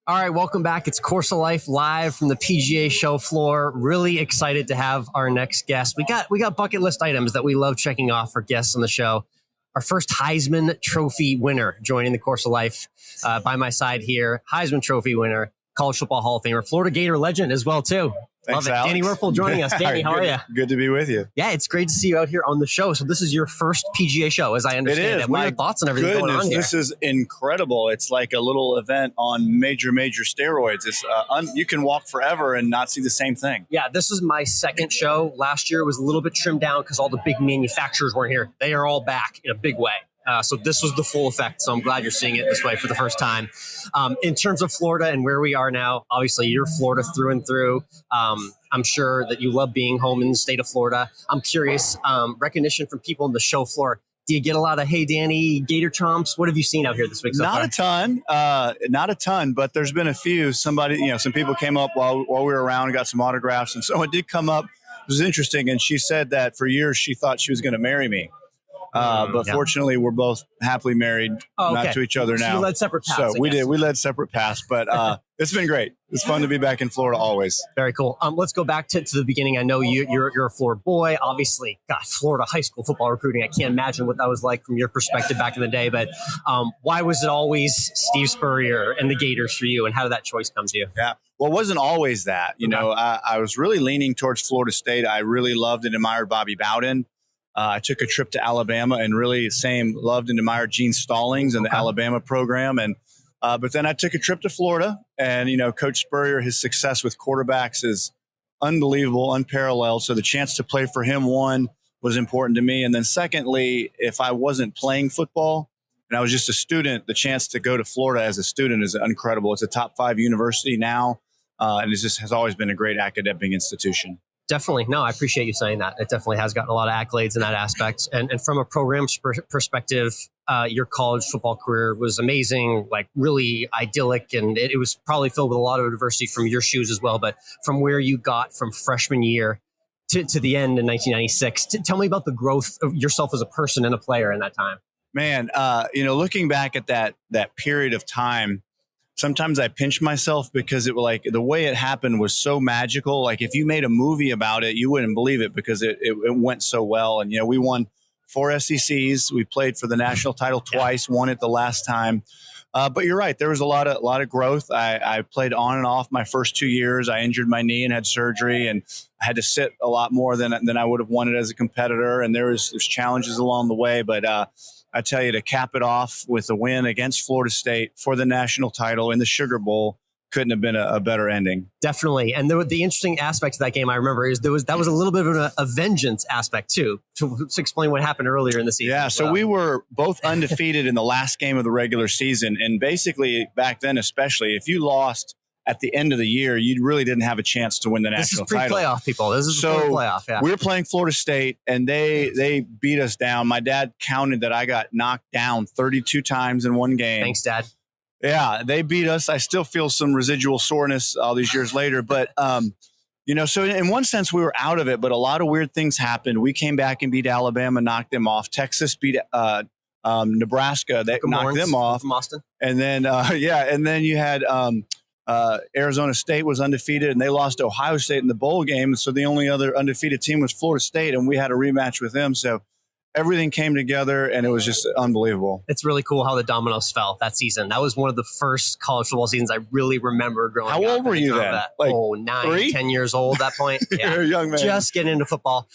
All right, welcome back. It's Course of Life live from the PGA Show floor. Really excited to have our next guest. We got bucket list items that we love checking off for guests on the show. Our first Heisman Trophy winner joining the Course of Life by my side here. Heisman Trophy winner, College Football Hall of Famer, Florida Gator legend as well too. Thanks, Love it. Alex. Danny Wuerffel joining us. Danny, how are you? Good to be with you. Yeah, it's great to see you out here on the show. So this is your first PGA show, as I understand it. What are your thoughts on everything going on here? This is incredible. It's like a little event on major steroids. It's you can walk forever and not see the same thing. Yeah, this is my second show. Last year was a little bit trimmed down because all the big manufacturers weren't here. They are all back in a big way. So this was the full effect. So I'm glad you're seeing it this way for the first time. In terms of Florida and where we are now, obviously you're Florida through and through. I'm sure that you love being home in the state of Florida. I'm curious, recognition from people on the show floor. Do you get a lot of, hey, Danny, Gator chomps? What have you seen out here this week so far? Not a ton, but there's been a few. Some people came up while we were around and got some autographs. And someone did come up. It was interesting. And she said that for years she thought she was going to marry me. But fortunately, we're both happily married, not to each other now. So you led separate paths. So we did. We led separate paths, but it's been great. It's fun to be back in Florida always. Very cool. Let's go back to the beginning. I know you're a Florida boy. Obviously, God, Florida high school football recruiting. I can't imagine what that was like from your perspective back in the day. But why was it always Steve Spurrier and the Gators for you, and how did that choice come to you? Yeah. Well, it wasn't always that. I was really leaning towards Florida State. I really loved and admired Bobby Bowden. I took a trip to Alabama and really loved and admired Gene Stallings and the Alabama program. And but then I took a trip to Florida, and Coach Spurrier, his success with quarterbacks is unbelievable, unparalleled. So the chance to play for him, one, was important to me. And then secondly, if I wasn't playing football and I was just a student, the chance to go to Florida as a student is incredible. It's a top 5 university now, and it just has always been a great academic institution. Definitely. No, I appreciate you saying that. It definitely has gotten a lot of accolades in that aspect. And from a program perspective, your college football career was amazing, like really idyllic. And it was probably filled with a lot of adversity from your shoes as well. But from where you got from freshman year to the end in 1996, tell me about the growth of yourself as a person and a player in that time. Man, looking back at that period of time, sometimes I pinch myself because the way it happened was so magical. Like if you made a movie about it, you wouldn't believe it because it went so well. And, we won 4 SECs. We played for the national title twice, won it the last time. But you're right. There was a lot of growth. I played on and off my first 2 years. I injured my knee and had surgery, and I had to sit a lot more than I would have wanted as a competitor. And there's challenges along the way, but, I tell you, to cap it off with a win against Florida State for the national title in the Sugar Bowl couldn't have been a better ending. Definitely. And the interesting aspect of that game I remember is that was a little bit of a vengeance aspect too, to explain what happened earlier in the season. Yeah, so we were both undefeated in the last game of the regular season. And basically back then, especially, if you lost at the end of the year, you really didn't have a chance to win the national title. This is pre-playoff, people. This is before playoff. Yeah. We were playing Florida State, and they beat us down. My dad counted that I got knocked down 32 times in one game. Thanks, Dad. Yeah, they beat us. I still feel some residual soreness all these years later. But, so in one sense, we were out of it, but a lot of weird things happened. We came back and beat Alabama, knocked them off. Texas beat Nebraska. That knocked them off. From Austin. And then, and then you had Arizona State was undefeated, and they lost to Ohio State in the bowl game. So the only other undefeated team was Florida State, and we had a rematch with them. So everything came together, and it was just unbelievable. It's really cool how the dominoes fell that season. That was one of the first college football seasons I really remember growing up. How old were you then? Like 9, 10 years old at that point. Yeah. You're a young man. Just getting into football.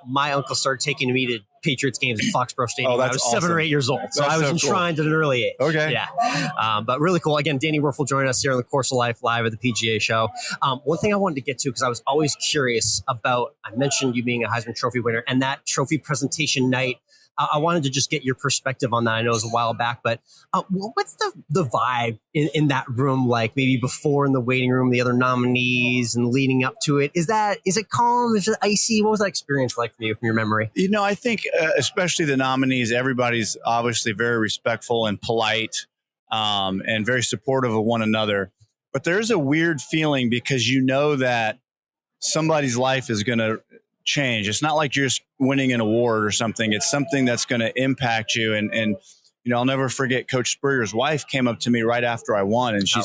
My uncle started taking me to Patriots games at Foxborough Stadium when I was 7 or 8 years old. So I was enshrined at an early age. Okay. Yeah. But really cool. Again, Danny Wuerffel joining us here on the Course of Life live at the PGA Show. One thing I wanted to get to, because I was always curious about, I mentioned you being a Heisman Trophy winner and that trophy presentation night. I wanted to just get your perspective on that. I know it was a while back, but what's the vibe in that room like? Maybe before in the waiting room, the other nominees and leading up to it. Is it calm? Is it icy? What was that experience like for you from your memory? I think especially the nominees, everybody's obviously very respectful and polite and very supportive of one another. But there's a weird feeling because you know that somebody's life is going to change. It's not like you're just winning an award or something. It's something that's going to impact you. And I'll never forget Coach Spurrier's wife came up to me right after I won, and she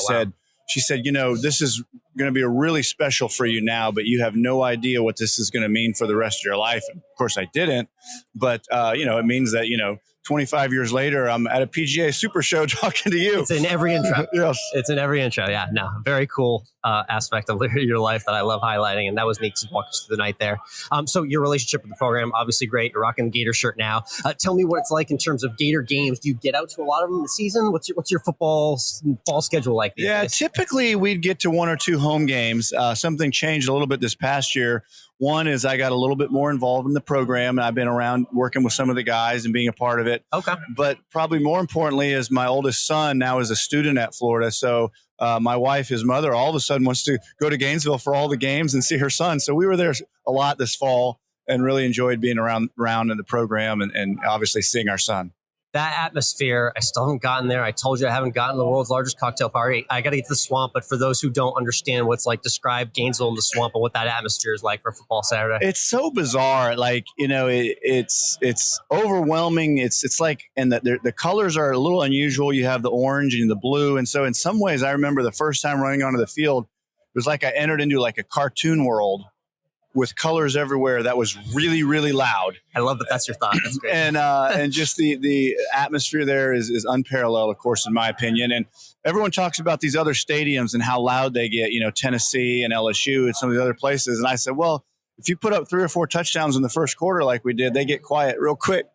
she said, this is going to be really special for you now, but you have no idea what this is going to mean for the rest of your life. And of course I didn't, but it means that, 25 years later, I'm at a PGA Super Show talking to you. It's in every intro. Yes. It's in every intro. Yeah, no, very cool aspect of your life that I love highlighting. And that was neat to walk us through the night there. So your relationship with the program, obviously great. You're rocking the Gator shirt now. Tell me what it's like in terms of Gator games. Do you get out to a lot of them in the season? What's your fall schedule like? Yeah, typically we'd get to 1 or 2 home games. Something changed a little bit this past year. One is I got a little bit more involved in the program, and I've been around working with some of the guys and being a part of it. Okay. But probably more importantly is my oldest son now is a student at Florida. So my wife, his mother, all of a sudden wants to go to Gainesville for all the games and see her son. So we were there a lot this fall and really enjoyed being around in the program and obviously seeing our son. That atmosphere, I still haven't gotten there. I told you I haven't gotten to the world's largest cocktail party. I got to get to the Swamp, but for those who don't understand what's like, describe Gainesville and the Swamp and what that atmosphere is like for football Saturday. It's so bizarre. Like, it's overwhelming. It's like, and the colors are a little unusual. You have the orange and the blue. And so in some ways, I remember the first time running onto the field, it was like I entered into like a cartoon world with colors everywhere that was really, really loud. I love that that's your thought. That's great. And just the atmosphere there is unparalleled, of course, in my opinion. And everyone talks about these other stadiums and how loud they get, Tennessee and LSU and some of the other places. And I said, well, if you put up 3 or 4 touchdowns in the first quarter like we did, they get quiet real quick.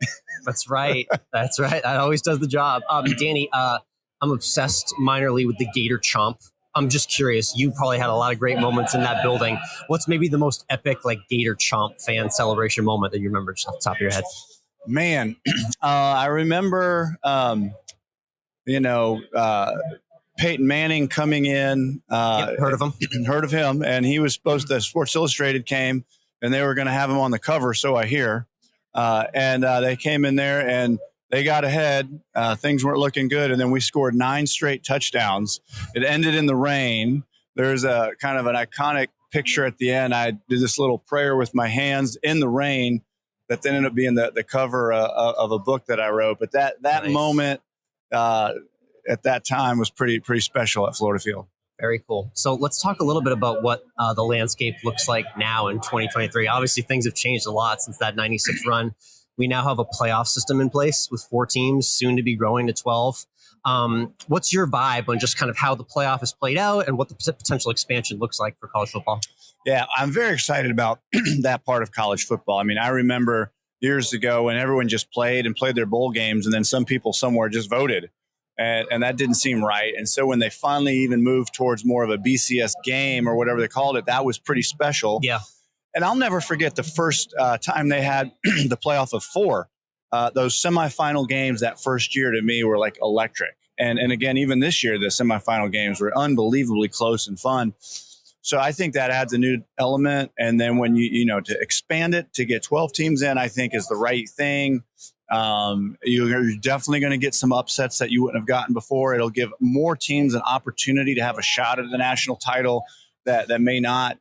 That's right. That's right. That always does the job. Danny, I'm obsessed minorly with the Gator Chomp. I'm just curious. You probably had a lot of great moments in that building. What's maybe the most epic, like Gator Chomp fan celebration moment that you remember just off the top of your head? Man, I remember, Peyton Manning coming in. Heard of him? Heard of him. And he was supposed to, Sports Illustrated came and they were going to have him on the cover. So I hear. And they came in there and they got ahead. Things weren't looking good. And then we scored 9 straight touchdowns. It ended in the rain. There's a kind of an iconic picture at the end. I did this little prayer with my hands in the rain that then ended up being the cover of a book that I wrote. But that nice. Moment at that time was pretty special at Florida Field. Very cool. So let's talk a little bit about what the landscape looks like now in 2023. Obviously, things have changed a lot since that 96 run. We now have a playoff system in place with 4 teams, soon to be growing to 12. What's your vibe on just kind of how the playoff is played out and what the potential expansion looks like for college football? Yeah, I'm very excited about that part of college football. I mean, I remember years ago when everyone just played their bowl games, and then some people somewhere just voted, and that didn't seem right. And so when they finally even moved towards more of a BCS game or whatever they called it, that was pretty special. Yeah. And I'll never forget the first time they had the playoff of 4. Those semifinal games that first year to me were like electric. And again, even this year, the semifinal games were unbelievably close and fun. So I think that adds a new element. And then when to expand it, to get 12 teams in, I think is the right thing. You're definitely going to get some upsets that you wouldn't have gotten before. It'll give more teams an opportunity to have a shot at the national title that may not.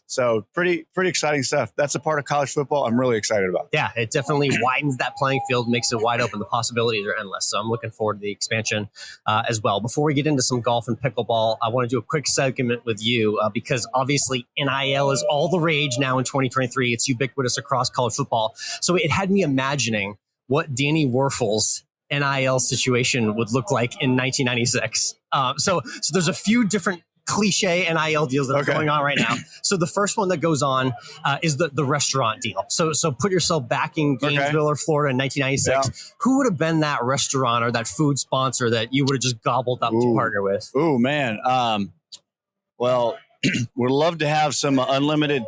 So pretty exciting stuff. That's a part of college football I'm really excited about. Yeah, it definitely widens that playing field, makes it wide open. The possibilities are endless. So I'm looking forward to the expansion as well. Before we get into some golf and pickleball, I want to do a quick segment with you because obviously NIL is all the rage now in 2023. It's ubiquitous across college football. So it had me imagining what Danny Wuerffel's NIL situation would look like in 1996. So there's a few different cliche NIL deals that are going on right now. So the first one that goes on is the restaurant deal. So put yourself back in Gainesville or Florida in 1996. Yeah. Who would have been that restaurant or that food sponsor that you would have just gobbled up to partner with? Oh, man. Well, would love to have some unlimited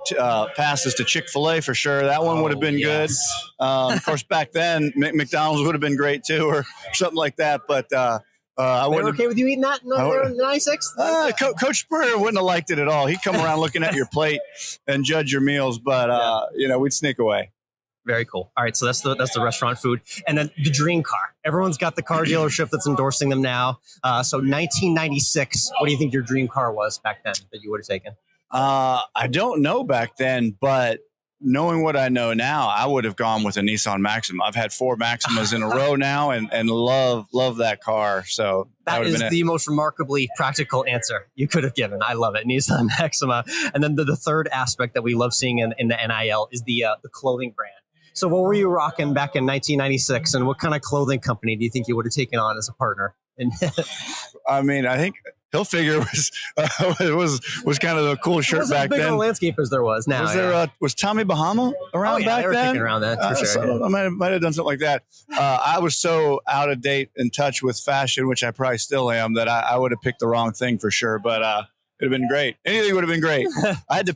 passes to Chick-fil-A for sure. That one would have been good. Of course, back then, McDonald's would have been great too, or something like that. But I were okay with you eating that in 96? Coach Spurrier wouldn't have liked it at all. He'd come around looking at your plate and judge your meals, but we'd sneak away. Very cool. All right, so that's the restaurant food, and then the dream car. Everyone's got the car dealership that's endorsing them now. So 1996. What do you think your dream car was back then that you would have taken? I don't know back then, but knowing what I know now, I would have gone with a Nissan Maxima. I've had 4 Maximas in a row now, and love that car. So that is the most remarkably practical answer you could have given. I love it, Nissan Maxima. And then the third aspect that we love seeing in the NIL is the clothing brand. So what were you rocking back in 1996, and what kind of clothing company do you think you would have taken on as a partner? And I mean, I think Hilfiger was kind of a cool shirt back then. Big landscapers there was now. Was Tommy Bahama around back they were then? kicking around then for sure. So I might have done something like that. I was so out of date in touch with fashion, which I probably still am, that I would have picked the wrong thing for sure. But it'd have been great. Anything would have been great. I had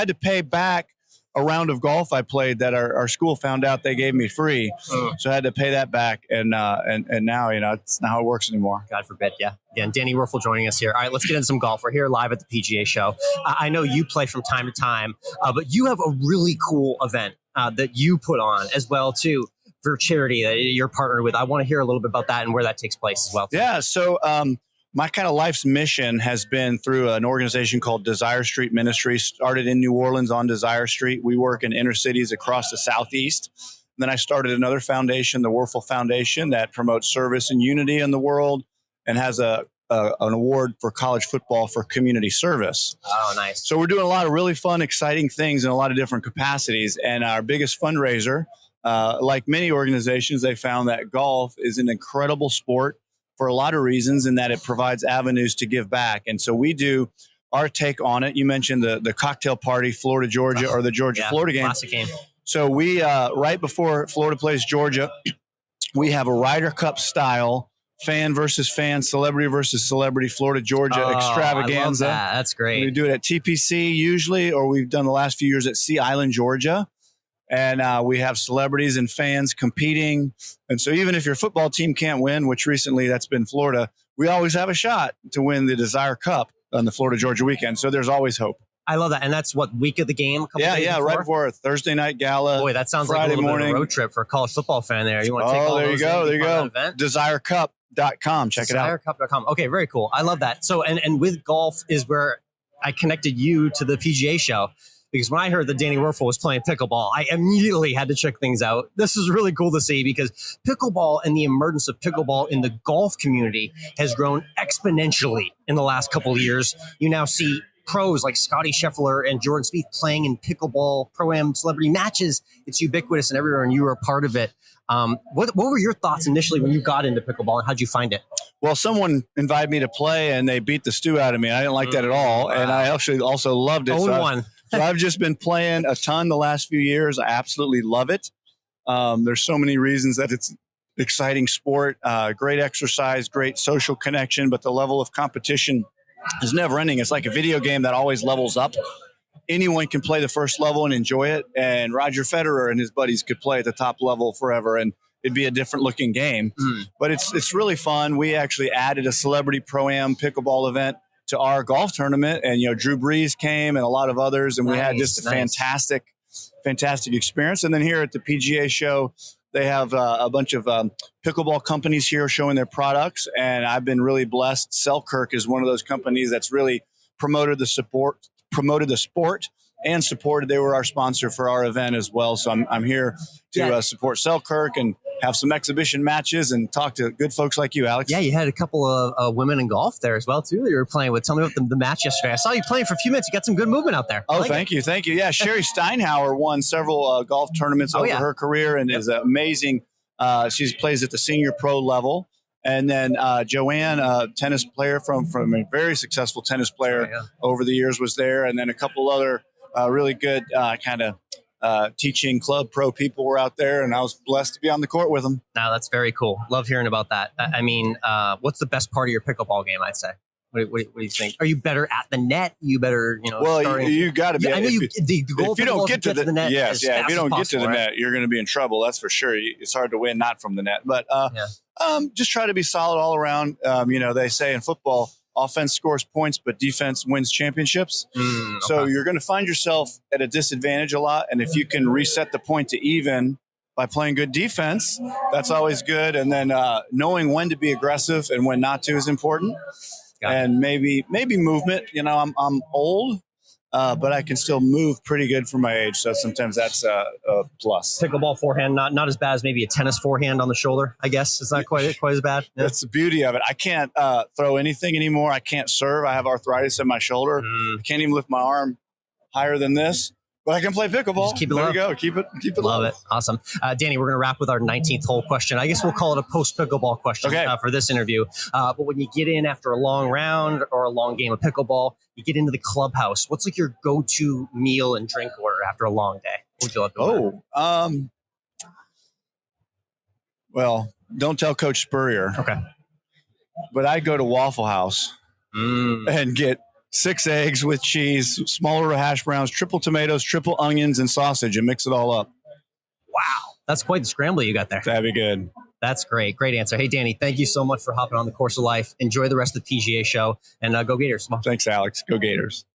to pay back a round of golf I played that our school found out they gave me free. So I had to pay that back. And now, it's not how it works anymore. God forbid. Yeah. Again, Danny Wuerffel joining us here. All right, let's get into some golf. We're here live at the PGA Show. I know you play from time to time, but you have a really cool event that you put on as well, too, for charity that you're partnered with. I want to hear a little bit about that and where that takes place as well, too. Yeah. So, my kind of life's mission has been through an organization called Desire Street Ministries, started in New Orleans on Desire Street. We work in inner cities across the Southeast. And then I started another foundation, the Wuerffel Foundation, that promotes service and unity in the world and has an award for college football for community service. Oh, nice. So we're doing a lot of really fun, exciting things in a lot of different capacities. And our biggest fundraiser, like many organizations, they found that golf is an incredible sport for a lot of reasons, in that it provides avenues to give back. And so we do our take on it. You mentioned the cocktail party, Florida, Georgia, or the Georgia-Florida game. Classic game. So we, right before Florida plays Georgia, we have a Ryder Cup style fan versus fan, celebrity versus celebrity, Florida, Georgia extravaganza. I love that. That's great. We do it at TPC usually, or we've done the last few years at Sea Island, Georgia. And we have celebrities and fans competing. And so even if your football team can't win, which recently that's been Florida, we always have a shot to win the Desire Cup on the Florida-Georgia weekend. So there's always hope. I love that. And that's what, week of the game? Days before? Right before a Thursday night gala. Boy, that sounds Friday like a little morning. bit of a road trip for a college football fan there. You want to take all there those you go. There you go. DesireCup.com. Check it out. DesireCup.com. Okay, very cool. I love that. So, and with golf is where I connected you to the PGA Show. Because when I heard that Danny Wuerffel was playing pickleball, I immediately had to check things out. This is really cool to see, because pickleball and the emergence of pickleball in the golf community has grown exponentially in the last couple of years. You now see pros like Scotty Scheffler and Jordan Spieth playing in pickleball pro-am celebrity matches. It's ubiquitous and everywhere, and you were a part of it. What were your thoughts initially when you got into pickleball, and how'd you find it? Well, someone invited me to play, and they beat the stew out of me. I didn't like that at all, and I actually also loved it. So I've just been playing a ton the last few years. I absolutely love it. There's so many reasons that it's exciting sport, great exercise, great social connection, but the level of competition is never ending. It's like a video game that always levels up. Anyone can play the first level and enjoy it. And Roger Federer and his buddies could play at the top level forever, and it'd be a different looking game. But it's really fun. We actually added a celebrity pro-am pickleball event to our golf tournament, and Drew Brees came and a lot of others, and we had just a fantastic experience. And then here at the PGA Show, they have a bunch of pickleball companies here showing their products, and I've been really blessed. Selkirk is one of those companies that's really promoted the sport and supported. They were our sponsor for our event as well. So I'm here to support Selkirk and have some exhibition matches and talk to good folks like you, Alex. Yeah, you had a couple of women in golf there as well, too, that you were playing with. Tell me about the match yesterday. I saw you playing for a few minutes. You got some good movement out there. Thank you. Yeah, Sherry Steinhauer won several golf tournaments over her career and is amazing. She plays at the senior pro level. And then Joanne, a tennis player from a very successful tennis player over the years, was there. And then a couple other really good teaching club pro people were out there, and I was blessed to be on the court with them. Now, that's very cool. Love hearing about that. I mean, what's the best part of your pickleball game, I'd say? What do you think? Are you better at the net? You better, Well, you got to be. I know if you don't get to the net, if you don't get to the net, you're going to be in trouble. That's for sure. It's hard to win not from the net, but just try to be solid all around. They say in football, offense scores points, but defense wins championships. So you're going to find yourself at a disadvantage a lot. And if you can reset the point to even by playing good defense, that's always good. And then knowing when to be aggressive and when not to is important. And maybe movement. I'm old. but I can still move pretty good for my age. So sometimes that's a plus. Pickleball forehand, not as bad as maybe a tennis forehand on the shoulder, I guess. It's not quite as bad. Yeah. That's the beauty of it. I can't throw anything anymore. I can't serve. I have arthritis in my shoulder. I can't even lift my arm higher than this. But I can play pickleball. Just keep it there low. you go. Keep it Love low. it. Awesome. Danny, we're going to wrap with our 19th hole question. I guess we'll call it a post-pickleball question for this interview. But when you get in after a long round or a long game of pickleball, you get into the clubhouse. What's like your go-to meal and drink order after a long day? What would you like to order? Well, don't tell Coach Spurrier. Okay. But I go to Waffle House and get 6 eggs with cheese, smaller hash browns, triple tomatoes, triple onions, and sausage, and mix it all up. Wow. That's quite the scramble you got there. That'd be good. That's great. Great answer. Hey, Danny, thank you so much for hopping on the Course of Life. Enjoy the rest of the PGA show, and go Gators. Thanks, Alex. Go Gators.